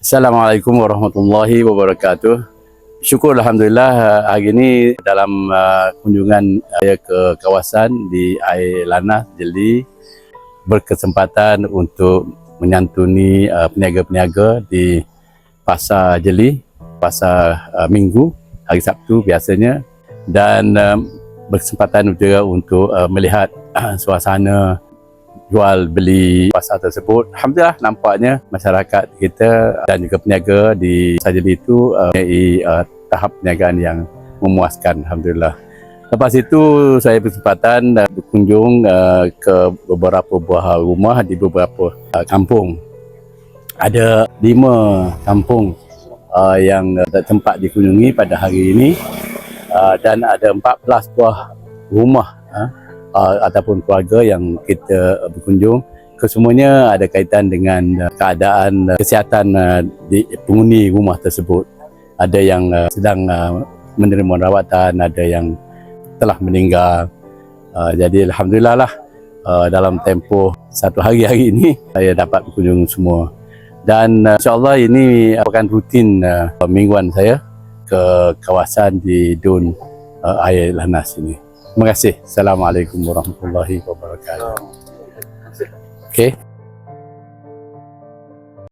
Assalamualaikum warahmatullahi wabarakatuh. Syukur Alhamdulillah hari ini dalam kunjungan saya ke kawasan di Air Lanas Jeli berkesempatan untuk menyantuni peniaga-peniaga di Pasar Jeli, Pasar Minggu, hari Sabtu biasanya, dan berkesempatan juga untuk melihat suasana jual beli pasar tersebut. Alhamdulillah nampaknya masyarakat kita dan juga peniaga di Pasar Jeli itu mempunyai tahap perniagaan yang memuaskan. Alhamdulillah. Lepas itu saya berkesempatan berkunjung ke beberapa buah rumah di beberapa kampung. Ada 5 kampung yang tempat dikunjungi pada hari ini, dan ada 14 buah rumah ataupun keluarga yang kita berkunjung. Kesemuanya ada kaitan dengan keadaan kesihatan di penghuni rumah tersebut. Ada yang sedang menerima rawatan, ada yang telah meninggal. Jadi Alhamdulillah lah, dalam tempoh 1 hari ini saya dapat berkunjung semua. Dan insyaAllah ini akan rutin mingguan saya ke kawasan di Dun Air Lanas ini. Terima kasih. Assalamualaikum warahmatullahi wabarakatuh. Okay.